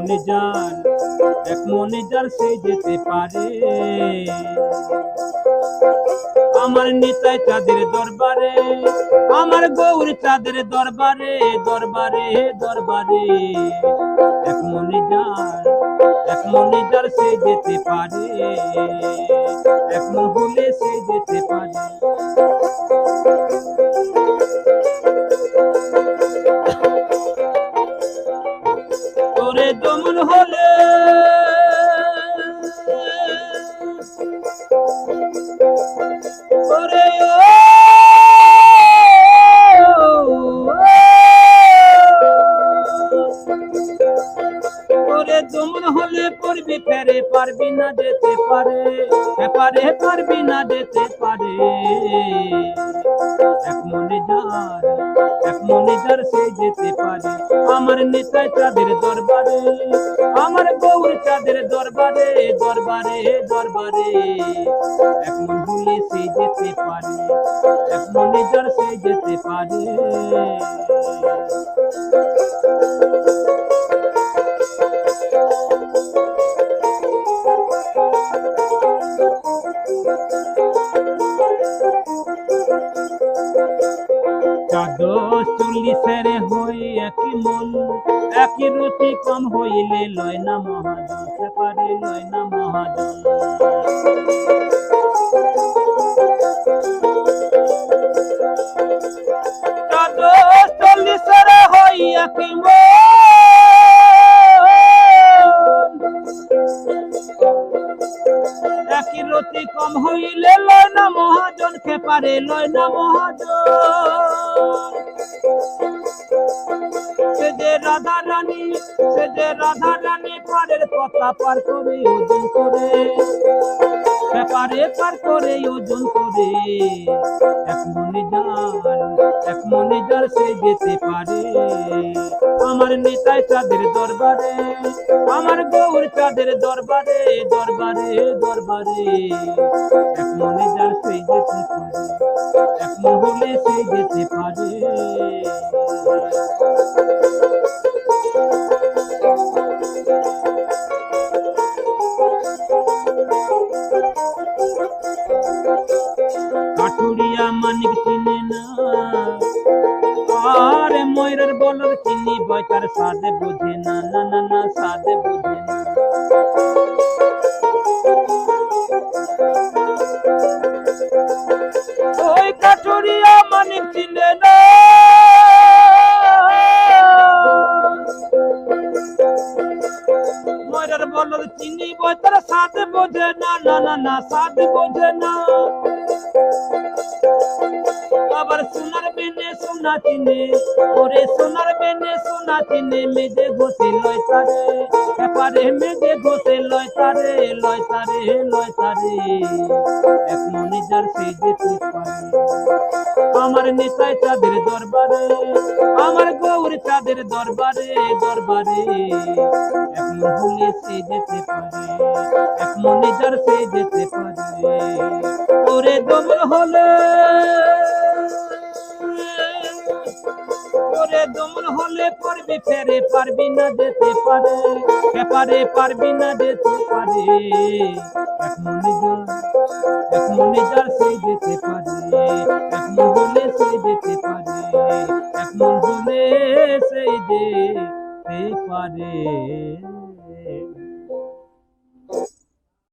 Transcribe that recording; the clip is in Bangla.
মনে যার এক মনে যার সে যেতে পারে আমার নিতাই চাঁদের দরবারে আমার গৌর চাঁদের দরবারে দরবারে দরবারে এক মনে যার সে যেতে পারে এক মন হলে সে যেতে পারে তোরে দমন হলে তোরে তোরে দমন হলে পড়বি ফেরে পারবি না যেতে পারে পারবি না যেতে পারে এক মনে যার সে যেতে পারে আমার নিতাই চাঁদের দরবারে আমার গৌর চাঁদের দরবারে দরবারে দরবারে এক মন হলে সে যেতে পারে এক মনে যার সে যেতে পারে চাদশ 40 হই একই মন একই রুচি কম হইলে লয় না মহাজন সে পারে লয় না মহাজন চাদশ 40 হই একই মন একই রুচি কম হইলে লয় না মহাজন কে পারে লয় না মহাজন সে যে রাধা রানী পারের কথা পার করে ওজন করে পারে পার করে ওজন করে এক মনে যার সে যেতে পারে আমার নিতাই চাঁদের দরবারে আমার গৌর চাঁদের দরবারে দরবারে দরবারে এক মনে যার সে যেতে পারে এক মন হলে সে যেতে পারে কাঠুরিয়া মানিক চিনে না আরে ময়ূরের বলর চিনি বয়তার সাদে বুঝে না না না না সাদে বুঝে না ওই কাঠুরিয়া মানিক চিনে না ময়ূরের বলর চিনি বয়তার সাদে বুঝে না না না না সাদে বুঝে না আবার সোনার বেনে সোনা চিনে ওরে সোনার বেনে সোনা চিনে মেজে ঘষে লয় তারে এপারে মেজে ঘষে লয় তারে লয় তারে লয় তারে এক মনে যার সে যেতে পারে আমার নিতাই চাঁদের দরবারে আমার গৌর চাঁদের দরবারে দরবারে এক মন হলে সে যেতে পারে এক মনে যার সে যেতে পারে ওরে দমন হলে তোরে দমন হলে পড়বি ফেরে পারবি না যেতে পারে পারবি না যেতে পারে এক মনে যার সে যেতে পারে এক মন হলে সে যেতে পারে এক মন হলে সে যেতে পারে